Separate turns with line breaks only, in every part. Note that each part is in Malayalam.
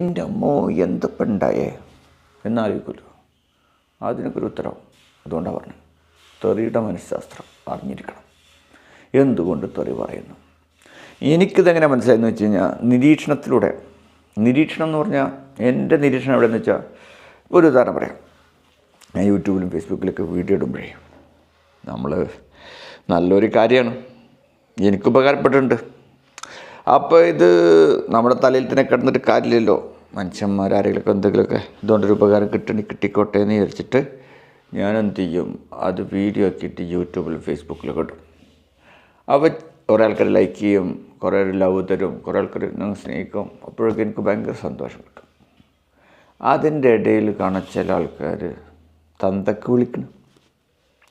എൻ്റെ അമ്മോ എന്തപ്പം ഉണ്ടായേ എന്നാലോചിക്കുമല്ലോ. അതിനൊക്കെ ഒരു ഉത്തരവും. അതുകൊണ്ടാണ് പറഞ്ഞത്, തെറിയുടെ മനഃശാസ്ത്രം അറിഞ്ഞിരിക്കണം. എന്തുകൊണ്ട് തെറി പറയുന്നു? എനിക്കിതെങ്ങനെ മനസ്സിലായെന്ന് വെച്ച് കഴിഞ്ഞാൽ നിരീക്ഷണത്തിലൂടെ. നിരീക്ഷണം എന്ന് പറഞ്ഞാൽ എൻ്റെ നിരീക്ഷണം എവിടെയെന്ന് വെച്ചാൽ, ഒരു ഉദാഹരണം പറയാം. ഞാൻ യൂട്യൂബിലും ഫേസ്ബുക്കിലൊക്കെ വീഡിയോ ഇടുമ്പോഴേ നമ്മൾ നല്ലൊരു കാര്യമാണ്, എനിക്ക് ഉപകാരപ്പെട്ടിട്ടുണ്ട്. അപ്പോൾ ഇത് നമ്മുടെ തലയിൽ തന്നെ കിടന്നിട്ട് കാര്യമില്ലല്ലോ. മനുഷ്യന്മാരാരെങ്കിലുമൊക്കെ എന്തെങ്കിലുമൊക്കെ ഇതുകൊണ്ടൊരു ഉപകാരം കിട്ടിക്കോട്ടെ എന്ന് വിചാരിച്ചിട്ട് ഞാൻ എന്ത് ചെയ്യും, അത് വീഡിയോ ആക്കിയിട്ട് യൂട്യൂബിലും ഫേസ്ബുക്കിലൊക്കെ ഇടും. അപ്പോൾ കുറേ ആൾക്കാർ ലൈക്ക് ചെയ്യും, കുറേ ലവ് തരും, കുറേ ആൾക്കാർ ഞങ്ങൾ സ്നേഹിക്കും. അപ്പോഴൊക്കെ എനിക്ക് ഭയങ്കര സന്തോഷം കിട്ടും. അതിൻ്റെ ഇടയിൽ കാണാൻ ചില ആൾക്കാർ തന്തക്ക് വിളിക്കണം,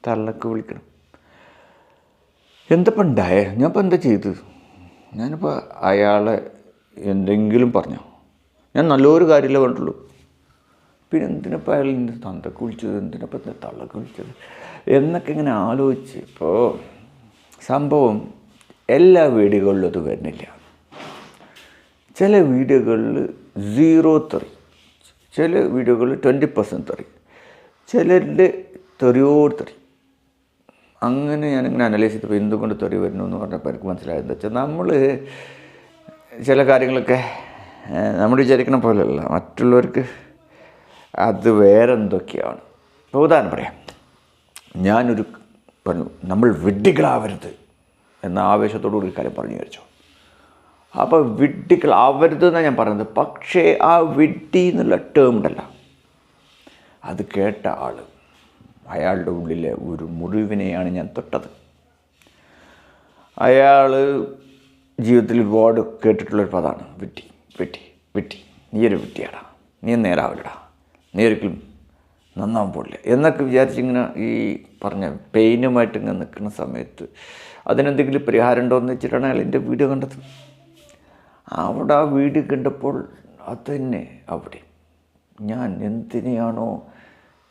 തള്ളക്ക് വിളിക്കണം. എന്തപ്പം ഉണ്ടായേ? ഞാനിപ്പോൾ എന്താ ചെയ്ത്? ഞാനിപ്പോൾ അയാളെ എന്തെങ്കിലും പറഞ്ഞോ? ഞാൻ നല്ലൊരു കാര്യമല്ലേ പറഞ്ഞിട്ടുള്ളൂ. പിന്നെ എന്തിനപ്പോൾ അയാൾ ഇന്ന് തന്തക്ക് വിളിച്ചത്, എന്തിനപ്പോൾ തള്ളക്ക് വിളിച്ചത് എന്നൊക്കെ ഇങ്ങനെ ആലോചിച്ച്. ഇപ്പോൾ സംഭവം എല്ലാ വീഡിയോകളിലും അത് വരുന്നില്ല. ചില വീഡിയോകളിൽ 0 തെറി, ചില വീഡിയോകളിൽ 20% തെറി, ചിലരുടെ തെറിയോട് തെറി. അങ്ങനെ ഞാനിങ്ങനെ അനലൈസ് ചെയ്തപ്പോൾ എന്തുകൊണ്ട് തെറി വരുന്നു എന്ന് പറഞ്ഞപ്പോൾ എനിക്ക് മനസ്സിലായത് വെച്ചാൽ, നമ്മൾ ചില കാര്യങ്ങളൊക്കെ നമ്മൾ വിചാരിക്കണ പോലെയല്ല, മറ്റുള്ളവർക്ക് അത് വേറെ എന്തൊക്കെയാണ്. ഇപ്പോൾ ഉദാഹരണം പറയാം. ഞാനൊരു പറഞ്ഞു, നമ്മൾ വിഡ്ഢികളാവരുത് എന്ന ആവേശത്തോടു കൂടി കാര്യം പറഞ്ഞു വിചാരിച്ചു. അപ്പോൾ വിഡ്ഢികളാവരുത് എന്നാണ് ഞാൻ പറയുന്നത്. പക്ഷേ ആ വിഡ്ഢി എന്നുള്ള ടേം ഉണ്ടല്ലോ, അത് കേട്ട ആൾ, അയാളുടെ ഉള്ളിലെ ഒരു മുറിവിനെയാണ് ഞാൻ തൊട്ടത്. അയാൾ ജീവിതത്തിൽ ഒരുപാട് കേട്ടിട്ടുള്ളൊരു പദമാണ് വിഡ്ഢി. വിഡ്ഢി വിഡ്ഢി, നീയൊരു വിഡ്ഢിയാടാ, നീ നേരാവില്ലടാ, നീ ഒരിക്കലും നന്നാവാൻ പോടില്ല എന്നൊക്കെ വിചാരിച്ചിങ്ങനെ ഈ പറഞ്ഞ പെയിനുമായിട്ട് ഇങ്ങനെ നിൽക്കുന്ന സമയത്ത് അതിനെന്തെങ്കിലും പരിഹാരം ഉണ്ടോ എന്ന് വെച്ചിട്ടാണ് അയാൾ എൻ്റെ വീഡിയോ കണ്ടത്. അവിടെ ആ വീഡിയോ കണ്ടപ്പോൾ അത് തന്നെ അവിടെ ഞാൻ എന്തിനെയാണോ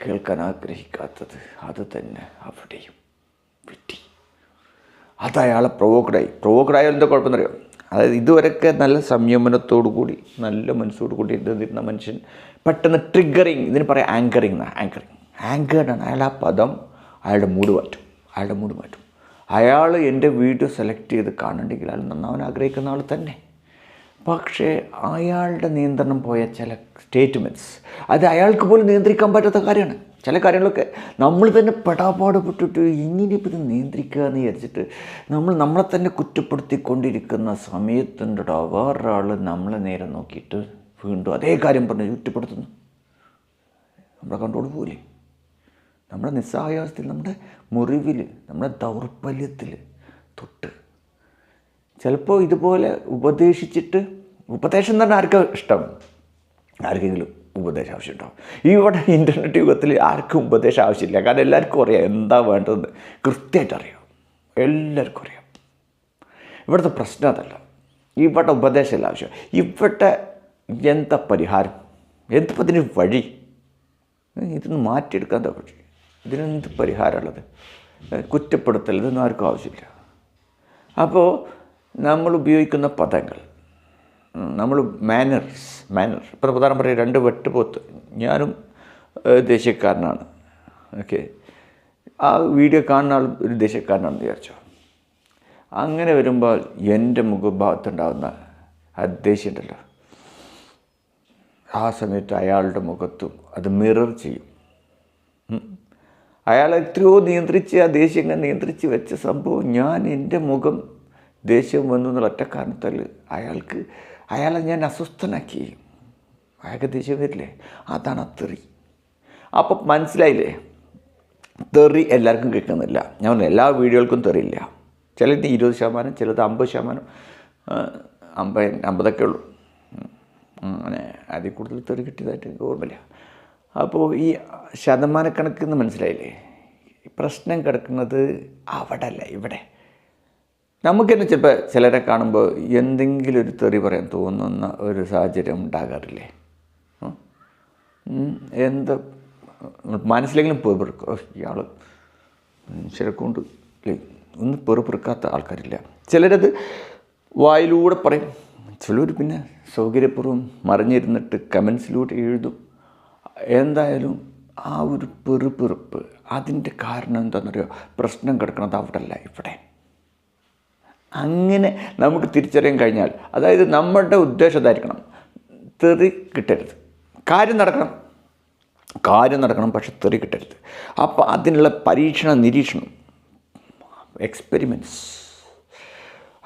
കേൾക്കാൻ ആഗ്രഹിക്കാത്തത് അത് തന്നെ അവിടെയും വിട്ടി. അത് അയാളെ പ്രൊവോക്കഡായ എന്താ കുഴപ്പമെന്നറിയാം. അതായത് ഇതുവരെയൊക്കെ നല്ല സംയമനത്തോടു കൂടി നല്ല മനസ്സോടു കൂടി ഇരുന്ന മനുഷ്യൻ പെട്ടെന്ന് ട്രിഗറിങ്, ഇതിന് പറയാം ആങ്കറിങ്. ആങ്കേർഡാണ് അയാൾ. ആ പദം അയാളുടെ മൂഡ് മാറ്റും. അയാൾ എൻ്റെ വീഡിയോ സെലക്ട് ചെയ്ത് കാണണമെങ്കിൽ അയാൾ നന്നാവാൻ ആഗ്രഹിക്കുന്ന ആൾ തന്നെ. പക്ഷേ അയാളുടെ നിയന്ത്രണം പോയ ചില സ്റ്റേറ്റ്മെൻറ്റ്സ്, അത് അയാൾക്ക് പോലും നിയന്ത്രിക്കാൻ പറ്റാത്ത കാര്യമാണ്. ചില കാര്യങ്ങളൊക്കെ നമ്മൾ തന്നെ പെടാപാടുപെട്ടിട്ട് ഇങ്ങനെയിപ്പോൾ ഇത് നിയന്ത്രിക്കുക എന്ന് വിചാരിച്ചിട്ട് നമ്മളെ തന്നെ കുറ്റപ്പെടുത്തിക്കൊണ്ടിരിക്കുന്ന സമയത്തുണ്ടോ വേറൊരാൾ നമ്മളെ നേരെ നോക്കിയിട്ട് വീണ്ടും അതേ കാര്യം പറഞ്ഞ് കുറ്റപ്പെടുത്തുന്നു. നമ്മുടെ കൺട്രോൾ പോലെ, നമ്മുടെ നിസ്സഹായാവസ്ഥയിൽ, നമ്മുടെ മുറിവിൽ, നമ്മുടെ ദൗർബല്യത്തിൽ തൊട്ട് ചിലപ്പോൾ ഇതുപോലെ ഉപദേശിച്ചിട്ട്, ഉപദേശം തന്നെ ആർക്കും ഇഷ്ടം, ആർക്കെങ്കിലും ഉപദേശം ആവശ്യമുണ്ടാവും. ഇവിടെ ഇൻ്റർനെറ്റ് യുഗത്തിൽ ആർക്കും ഉപദേശം ആവശ്യമില്ല. കാരണം എല്ലാവർക്കും അറിയാം എന്താ വേണ്ടതെന്ന്, കൃത്യമായിട്ട് അറിയാം, എല്ലാവർക്കും അറിയാം. ഇവിടുത്തെ പ്രശ്നം അതല്ല. ഇവിടെ ഉപദേശമല്ല ആവശ്യം. ഇവിടെ എന്താ പരിഹാരം, എന്തിപ്പോൾ ഇതിന് വഴി, ഇതൊന്ന് മാറ്റിയെടുക്കാൻ എന്താ വഴി, ഇതിനെന്ത് പരിഹാരമുള്ളത്? കുറ്റപ്പെടുത്തൽ, ഇതൊന്നും ആർക്കും ആവശ്യമില്ല. അപ്പോൾ നമ്മൾ ഉപയോഗിക്കുന്ന പദങ്ങൾ, നമ്മൾ മാനർ ഇപ്പോൾ പ്രധാനം പറയും, 2 വെട്ടുപോത്ത്, ഞാനും ദേശീയക്കാരനാണ്, ഓക്കെ, ആ വീഡിയോ കാണുന്ന ആൾ ഒരു ദേശീയക്കാരനാണെന്ന് വിചാരിച്ചോ. അങ്ങനെ വരുമ്പോൾ എൻ്റെ മുഖഭാഗത്തുണ്ടാകുന്ന ആ ദേഷ്യം ഉണ്ടല്ലോ, ആ സമയത്ത് അയാളുടെ മുഖത്തും അത് മിറർ ചെയ്യും. അയാൾ എത്രയോ നിയന്ത്രിച്ച്, ആ ദേഷ്യം നിയന്ത്രിച്ച് വെച്ച സംഭവം ഞാൻ എൻ്റെ മുഖം ദേഷ്യം വന്നു എന്നുള്ള ഒറ്റ കാരണത്താൽ അയാളെ ഞാൻ അസ്വസ്ഥനാക്കി. അയാൾക്ക് ദേഷ്യം വരില്ലേ? അതാണ് തെറി. അപ്പം മനസ്സിലായില്ലേ, തെറി എല്ലാവർക്കും കേൾക്കുന്നില്ല. ഞാൻ പറഞ്ഞു എല്ലാ വീഡിയോകൾക്കും തെറിയില്ല. ചിലത് 20%, ചിലത് 50%, 50% ഉള്ളൂ. അങ്ങനെ അതിൽ കൂടുതൽ തെറി കിട്ടിയതായിട്ട് എനിക്ക് ഓർമ്മയില്ല. അപ്പോൾ ഈ ശതമാനക്കണക്കെന്ന് മനസ്സിലായില്ലേ, പ്രശ്നം കിടക്കുന്നത് അവിടെ അല്ല, ഇവിടെ. നമുക്ക് തന്നെ ചിലപ്പോൾ ചിലരെ കാണുമ്പോൾ എന്തെങ്കിലും ഒരു തെറി പറയാൻ തോന്നുന്ന ഒരു സാഹചര്യം ഉണ്ടാകാറില്ലേ? എന്താ മനസ്സിലെങ്കിലും പെറുക്കും, ഇയാൾ മനുഷ്യരെ കൊണ്ട് ഒന്ന് പെറുക്കാത്ത ആൾക്കാരില്ല. ചിലരത് വായിലൂടെ പറയും, ചിലർ പിന്നെ സൗകര്യപൂർവ്വം മറിഞ്ഞിരുന്നിട്ട് കമൻസിലൂടെ എഴുതും. എന്തായാലും ആ ഒരു പെറുപ്പെറുപ്പ് അതിൻ്റെ കാരണം എന്താണെന്നറിയോ? പ്രശ്നം കിടക്കുന്നത് അവിടെ അല്ല, ഇവിടെ. അങ്ങനെ നമുക്ക് തിരിച്ചറിയാൻ കഴിഞ്ഞാൽ, അതായത് നമ്മളുടെ ഉദ്ദേശം ഇതായിരിക്കണം, തെറി കിട്ടരുത്, കാര്യം നടക്കണം, പക്ഷെ തെറി കിട്ടരുത്. അപ്പോൾ അതിനുള്ള നിരീക്ഷണം, എക്സ്പെരിമെൻറ്റ്സ്,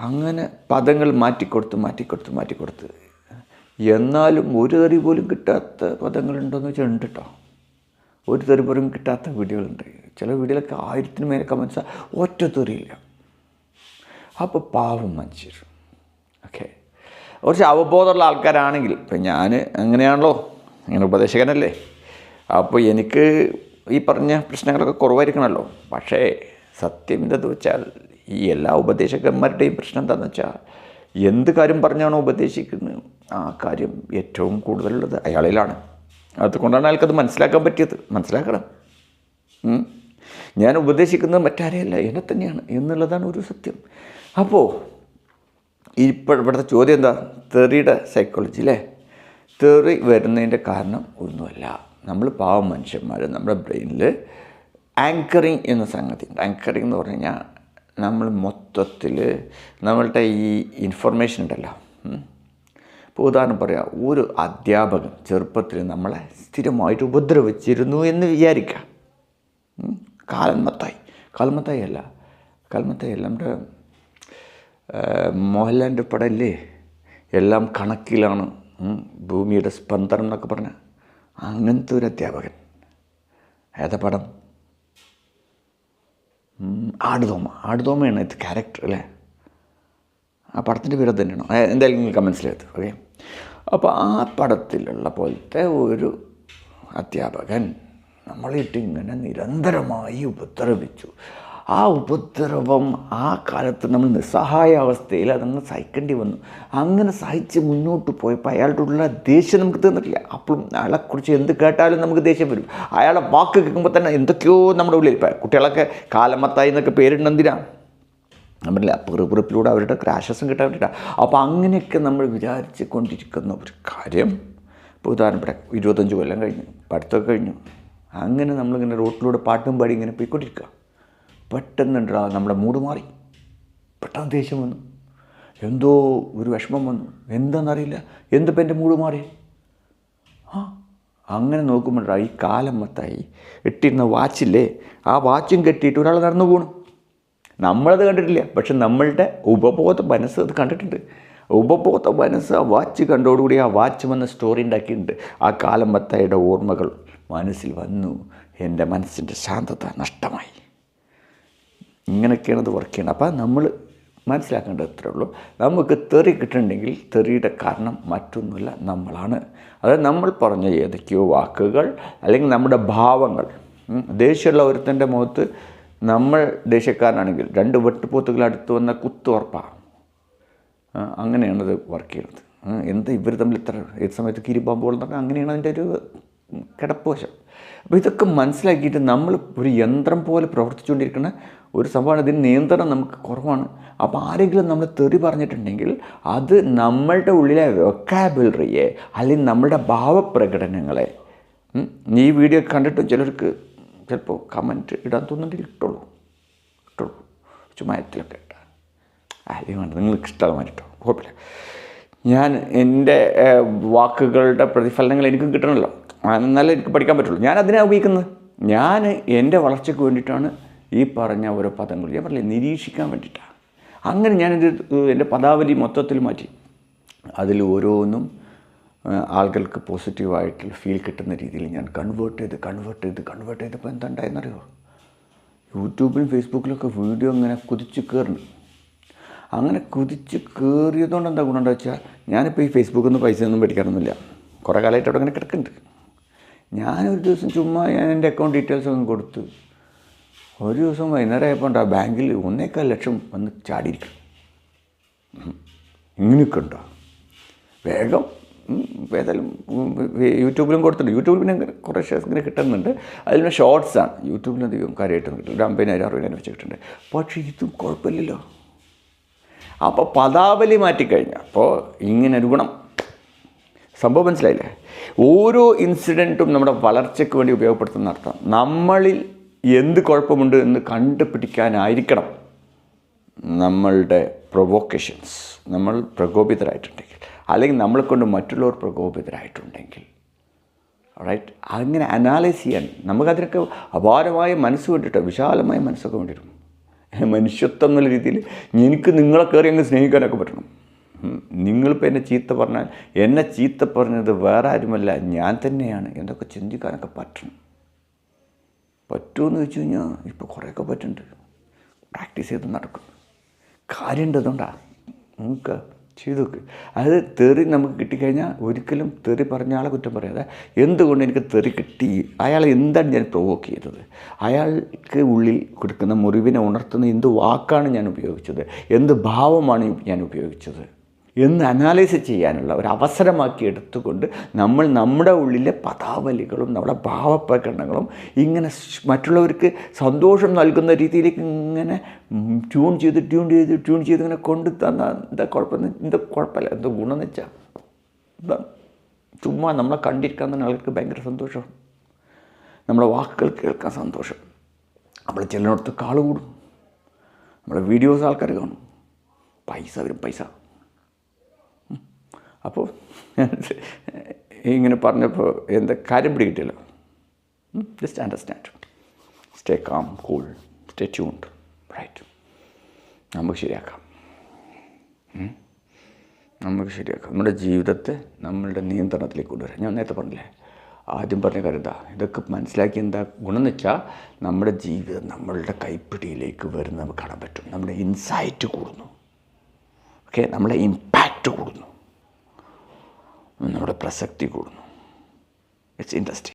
അങ്ങനെ പദങ്ങൾ മാറ്റിക്കൊടുത്ത് എന്നാലും ഒരു തെറി പോലും കിട്ടാത്ത പദങ്ങളുണ്ടോയെന്ന് വെച്ചാൽ ഉണ്ട് കേട്ടോ. ഒരു തെറി പോലും കിട്ടാത്ത വീഡിയോകളുണ്ട്. ചില വീഡിയോയിലൊക്കെ 1000 മേലെ കമൻസ്, ഒറ്റ തെറിയില്ല. അപ്പോൾ പാവം മനുഷ്യർ. ഓക്കെ, കുറച്ച് അവബോധമുള്ള ആൾക്കാരാണെങ്കിൽ, ഇപ്പം ഞാൻ അങ്ങനെയാണല്ലോ, അങ്ങനെ ഉപദേശകനല്ലേ, അപ്പോൾ എനിക്ക് ഈ പറഞ്ഞ പ്രശ്നങ്ങളൊക്കെ കുറവായിരിക്കണമല്ലോ. പക്ഷേ സത്യം എന്താണെന്ന് വെച്ചാൽ, ഈ എല്ലാ ഉപദേശകന്മാരുടെയും പ്രശ്നം എന്താണെന്ന് വെച്ചാൽ, എന്ത് കാര്യം പറഞ്ഞാണോ ഉപദേശിക്കുന്നത് ആ കാര്യം ഏറ്റവും കൂടുതലുള്ളത് അയാളിലാണ്. അതുകൊണ്ടാണ് അയാൾക്കത് മനസ്സിലാക്കാൻ പറ്റിയത്. മനസ്സിലാക്കണം, ഞാൻ ഉപദേശിക്കുന്നത് മറ്റാരെയല്ല, എന്നെ തന്നെയാണ് എന്നുള്ളതാണ് ഒരു സത്യം. അപ്പോൾ ഇവിടുത്തെ ചോദ്യം എന്താ? തെറിയുടെ സൈക്കോളജി അല്ലേ? തെറി വരുന്നതിൻ്റെ കാരണം ഒന്നുമല്ല, നമ്മൾ പാവം മനുഷ്യന്മാർ, നമ്മുടെ ബ്രെയിനിൽ ആങ്കറിങ് എന്ന സംഗതി ഉണ്ട്. ആങ്കറിങ് എന്ന് പറഞ്ഞു കഴിഞ്ഞാൽ, നമ്മൾ മൊത്തത്തിൽ നമ്മളുടെ ഈ ഇൻഫർമേഷൻ ഉണ്ടല്ലോ. ഇപ്പോൾ ഉദാഹരണം പറയാം, ഒരു അധ്യാപകൻ ചെറുപ്പത്തിൽ നമ്മളെ സ്ഥിരമായിട്ട് ഉപദ്രവിച്ചിരുന്നു എന്ന് വിചാരിക്കാം. കാൽമത്തായി അല്ല നമ്മുടെ മോഹൻലാലിൻ്റെ പടമല്ലേ, എല്ലാം കണക്കിലാണ്, ഭൂമിയുടെ സ്പന്ദനം എന്നൊക്കെ പറഞ്ഞാൽ അങ്ങനത്തെ ഒരു അധ്യാപകൻ. ഏതാ പടം? ആടുതോമയാണ് ഇത് ക്യാരക്ടർ അല്ലേ? ആ പടത്തിൻ്റെ പേര് തന്നെയാണോ? എന്തായാലും നിങ്ങൾക്ക് മനസ്സിലായത്. ഓക്കെ, അപ്പോൾ ആ പടത്തിലുള്ള പോലത്തെ ഒരു അധ്യാപകൻ നമ്മളിട്ട് ഇങ്ങനെ നിരന്തരമായി ഉപദ്രവിച്ചു. ആ ഉപദ്രവം ആ കാലത്ത് നമ്മൾ നിസ്സഹായ അവസ്ഥയിൽ അതങ്ങ് സഹിക്കേണ്ടി വന്നു. അങ്ങനെ സഹിച്ച് മുന്നോട്ട് പോയപ്പോൾ അയാളുടെ ഉള്ള ദേഷ്യം നമുക്ക് തീർന്നിട്ടില്ല. അപ്പോഴും അയാളെക്കുറിച്ച് എന്ത് കേട്ടാലും നമുക്ക് ദേഷ്യം വരും. അയാളെ വാക്ക് കേൾക്കുമ്പോൾ തന്നെ എന്തൊക്കെയോ നമ്മുടെ ഉള്ളിൽ, ഇപ്പം കുട്ടികളൊക്കെ കാലമത്തായി എന്നൊക്കെ പേരിടുന്ന എന്തിനാ? നമ്മളില്ല, പെറുപ്പിലൂടെ അവരുടെ ക്രാഷസും കിട്ടാൻ വേണ്ടിയിട്ടാണ്. അപ്പോൾ അങ്ങനെയൊക്കെ നമ്മൾ വിചാരിച്ച് കൊണ്ടിരിക്കുന്ന ഒരു കാര്യം, ഇപ്പോൾ ഉദാഹരണപ്പെട്ട 25 കൊല്ലം കഴിഞ്ഞു, പഠിത്തമൊക്കെ കഴിഞ്ഞു, അങ്ങനെ നമ്മളിങ്ങനെ റോട്ടിലൂടെ പാട്ടും പാടി ഇങ്ങനെ പോയിക്കൊണ്ടിരിക്കുക. പെട്ടെന്നുണ്ടാ നമ്മുടെ മൂഡ് മാറി, പെട്ടെന്ന് ദേഷ്യം വന്നു, എന്തോ ഒരു വിഷമം വന്നു, എന്താണെന്നറിയില്ല, എന്തിപ്പോൾ എൻ്റെ മൂഡ് മാറി. അങ്ങനെ നോക്കുമ്പോഴാണ് ഈ കാലം മത്തായി ഇട്ടിരുന്ന വാച്ചില്ലേ, ആ വാച്ചും കെട്ടിയിട്ട് ഒരാൾ നടന്നു പോകണം. നമ്മളത് കണ്ടിട്ടില്ല, പക്ഷെ നമ്മളുടെ ഉപബോധ മനസ്സ് അത് കണ്ടിട്ടുണ്ട്. ഉപബോധ മനസ്സ് ആ വാച്ച് കണ്ടോടുകൂടി ആ വാച്ച് വന്ന സ്റ്റോറി ഉണ്ടാക്കിയിട്ടുണ്ട്. ആ കാലം മത്തായിയുടെ ഓർമ്മകൾ മനസ്സിൽ വന്നു, എൻ്റെ മനസ്സിൻ്റെ ശാന്തത നഷ്ടമായി. ഇങ്ങനെയൊക്കെയാണ് അത് വർക്ക് ചെയ്യുന്നത്. അപ്പോൾ നമ്മൾ മനസ്സിലാക്കേണ്ടത് ഇത്രയേ ഉള്ളൂ, നമുക്ക് തെറി കിട്ടുന്നുണ്ടെങ്കിൽ തെറിയുടെ കാരണം മറ്റൊന്നുമില്ല, നമ്മളാണ്. അതായത് നമ്മൾ പറഞ്ഞ ഏതൊക്കെയോ വാക്കുകൾ അല്ലെങ്കിൽ നമ്മുടെ ഭാവങ്ങൾ. ദേഷ്യമുള്ള ഒരുത്തൻ്റെ മുഖത്ത് നമ്മൾ ദേഷ്യക്കാരനാണെങ്കിൽ 2 വെട്ടുപോത്തുകൾ അടുത്ത് വന്ന കുത്തുറപ്പാണ്. അങ്ങനെയാണത് വർക്ക് ചെയ്യുന്നത്. എന്താ ഇവർ തമ്മിൽ ഇത്ര ഏത് സമയത്ത് കിരിപ്പാമ്പോളെന്നൊക്കെ, അങ്ങനെയാണ് അതിൻ്റെ ഒരു കിടപ്പ് വശം. അപ്പോൾ ഇതൊക്കെ മനസ്സിലാക്കിയിട്ട് നമ്മൾ ഒരു യന്ത്രം പോലെ പ്രവർത്തിച്ചുകൊണ്ടിരിക്കുന്ന ഒരു സംഭവമാണ്. ഇതിന് നിയന്ത്രണം നമുക്ക് കുറവാണ്. അപ്പോൾ ആരെങ്കിലും നമ്മൾ തെറി പറഞ്ഞിട്ടുണ്ടെങ്കിൽ അത് നമ്മളുടെ ഉള്ളിലെ വൊക്കാബുലറിയെ അല്ലെങ്കിൽ നമ്മളുടെ ഭാവപ്രകടനങ്ങളെ, ഈ വീഡിയോ കണ്ടിട്ടും ചിലർക്ക് ചിലപ്പോൾ കമൻറ്റ് ഇടാൻ തോന്നുന്നുണ്ടെങ്കിൽ ഇട്ടോളൂ, ചുമ്മായത്തിലൊക്കെ ഇട്ടാൽ ആദ്യം വേണ്ട, നിങ്ങൾക്ക് ഇഷ്ടമായിട്ട് ഇട്ടോ, കുഴപ്പമില്ല. ഞാൻ എൻ്റെ വാക്കുകളുടെ പ്രതിഫലനങ്ങൾ എനിക്കും കിട്ടണമല്ലോ, എന്നാലേ എനിക്ക് പഠിക്കാൻ പറ്റുള്ളൂ. ഞാൻ അതിനാണ് ഉപയോഗിക്കുന്നത്. ഞാൻ എൻ്റെ വളർച്ചയ്ക്ക് വേണ്ടിയിട്ടാണ് ഈ പറഞ്ഞ ഓരോ പദങ്ങൾ, ഞാൻ പറഞ്ഞില്ലേ, നിരീക്ഷിക്കാൻ വേണ്ടിയിട്ടാണ്. അങ്ങനെ എൻ്റെ പദാവലി മൊത്തത്തിൽ മാറ്റി. അതിൽ ഓരോന്നും ആളുകൾക്ക് പോസിറ്റീവായിട്ടുള്ള ഫീൽ കിട്ടുന്ന രീതിയിൽ ഞാൻ കൺവേർട്ട് ചെയ്തപ്പോൾ എന്താ ഉണ്ടായെന്നറിയോ? യൂട്യൂബിലും ഫേസ്ബുക്കിലൊക്കെ വീഡിയോ ഇങ്ങനെ കുതിച്ച് കയറുന്നു. അങ്ങനെ കുതിച്ച് കയറിയതുകൊണ്ട് എന്താ ഗുണമെന്ന് വെച്ചാൽ, ഞാനിപ്പോൾ ഈ ഫേസ്ബുക്കിൽ നിന്ന് പൈസയൊന്നും മേടിക്കാറൊന്നുമില്ല, കുറേ കാലമായിട്ട് അവിടെ അങ്ങനെ കിടക്കുന്നുണ്ട്. ഞാനൊരു ദിവസം ചുമ്മാ എൻ്റെ അക്കൗണ്ട് ഡീറ്റെയിൽസ് ഒന്നും കൊടുത്ത്, ഒരു ദിവസം വൈകുന്നേരം ആയപ്പോൾ ഉണ്ട് ആ ബാങ്കിൽ 1.25 ലക്ഷം വന്ന് ചാടിയിരിക്കും. ഇങ്ങനെയൊക്കെ ഉണ്ടോ? വേഗം ഏതായാലും യൂട്യൂബിലും കൊടുത്തിട്ടുണ്ട്. യൂട്യൂബിൽ പിന്നെ കുറേ ഷെയർസ് ഇങ്ങനെ കിട്ടുന്നുണ്ട്. അതിൽ ഷോർട്സാണ്, യൂട്യൂബിലധികം കാര്യമായിട്ടൊന്നും കിട്ടില്ല. 50,000 60,000 വെച്ച് കിട്ടുന്നുണ്ട്. പക്ഷേ ഇതും കുഴപ്പമില്ലല്ലോ. അപ്പോൾ പദാവലി മാറ്റിക്കഴിഞ്ഞാൽ അപ്പോൾ ഇങ്ങനൊരു ഗുണം. സംഭവം മനസ്സിലായില്ലേ? ഓരോ ഇൻസിഡൻറ്റും നമ്മുടെ വളർച്ചയ്ക്ക് വേണ്ടി ഉപയോഗപ്പെടുത്തുന്ന അർത്ഥം നമ്മളിൽ എന്ത് കുഴപ്പമുണ്ട് എന്ന് കണ്ടുപിടിക്കാനായിരിക്കണം നമ്മളുടെ പ്രൊവോക്കേഷൻസ്. നമ്മൾ പ്രകോപിതരായിട്ടുണ്ടെങ്കിൽ, അല്ലെങ്കിൽ നമ്മളെ കൊണ്ട് മറ്റുള്ളവർ പ്രകോപിതരായിട്ടുണ്ടെങ്കിൽ, റൈറ്റ്, അങ്ങനെ അനാലൈസ് ചെയ്യാൻ നമുക്കതിനൊക്കെ അപാരമായ മനസ്സ് വേണ്ടിയിട്ട്, വിശാലമായ മനസ്സൊക്കെ വേണ്ടിയിട്ടും, മനുഷ്യത്വം എന്നുള്ള രീതിയിൽ എനിക്ക് നിങ്ങളെ കയറി അങ്ങ് സ്നേഹിക്കാനൊക്കെ പറ്റണം. നിങ്ങളിപ്പോൾ എന്നെ ചീത്ത പറഞ്ഞാൽ എന്നെ ചീത്ത പറഞ്ഞത് വേറെ ആരുമല്ല ഞാൻ തന്നെയാണ് എന്നൊക്കെ ചിന്തിക്കാനൊക്കെ പറ്റണം. പറ്റുമെന്ന് വെച്ച് കഴിഞ്ഞാൽ ഇപ്പോൾ കുറേയൊക്കെ പറ്റുന്നുണ്ട്, പ്രാക്ടീസ് ചെയ്ത് നടക്കും. കാര്യമുണ്ട്. അതുകൊണ്ടാണ് നമുക്ക് ചെയ്തു നോക്ക്. അത് തെറി നമുക്ക് കിട്ടിക്കഴിഞ്ഞാൽ ഒരിക്കലും തെറി പറഞ്ഞ ആളെ കുറ്റം പറയാതെ എന്തുകൊണ്ട് എനിക്ക് തെറി കിട്ടി, അയാളെ എന്താണ് ഞാൻ പ്രൊവോക്ക് ചെയ്തത്, അയാൾക്ക് ഉള്ളിൽ കൊടുക്കുന്ന മുറിവിനെ ഉണർത്തുന്ന എന്ത് വാക്കാണ് ഞാൻ ഉപയോഗിച്ചത്, എന്ത് ഭാവമാണ് ഞാൻ ഉപയോഗിച്ചത് എന്ന് അനാലൈസ് ചെയ്യാനുള്ള ഒരു അവസരമാക്കി എടുത്തുകൊണ്ട് നമ്മൾ നമ്മുടെ ഉള്ളിലെ പദാവലികളും നമ്മുടെ ഭാവപ്രകടനങ്ങളും ഇങ്ങനെ മറ്റുള്ളവർക്ക് സന്തോഷം നൽകുന്ന രീതിയിലേക്ക് ഇങ്ങനെ ട്യൂൺ ചെയ്ത് ഇങ്ങനെ കൊണ്ടു തന്നാൽ എന്താ കുഴപ്പമില്ല. എന്താ ഗുണമെന്ന് വെച്ചാൽ ചുമ്മാ നമ്മളെ കണ്ടിരിക്കാൻ തന്നെ ആൾക്ക് ഭയങ്കര സന്തോഷം, നമ്മുടെ വാക്കുകൾ കേൾക്കാൻ സന്തോഷം, നമ്മൾ ചിലയിടത്ത് കാള് കൂടും, നമ്മളെ വീഡിയോസ് ആൾക്കാർ കാണും, പൈസ വരും പൈസ. അപ്പോൾ ഇങ്ങനെ പറഞ്ഞപ്പോൾ എന്താ കാര്യം പിടികിട്ടില്ല. Just understand, stay calm, cool, stay tuned, right. നമുക്ക് ശരിയാക്കാം, നമ്മുടെ ജീവിതത്തെ നമ്മളുടെ നിയന്ത്രണത്തിലേക്ക് കൊണ്ടുവരാം. ഞാൻ നേരത്തെ പറഞ്ഞില്ലേ, ആദ്യം പറഞ്ഞ കാര്യം എന്താ, ഇതൊക്കെ മനസ്സിലാക്കി എന്താ ഗുണം എന്ന് വെച്ചാൽ നമ്മുടെ ജീവിതം നമ്മളുടെ കൈപ്പിടിയിലേക്ക് വരുന്ന നമുക്ക് കാണാൻ പറ്റും. നമ്മുടെ ഇൻസൈറ്റ് കൂടുന്നു, ഓക്കെ, നമ്മുടെ ഇമ്പാക്റ്റ് കൂടുന്നു, നമ്മുടെ പ്രസക്തി കൂടുന്നു. It's interesting.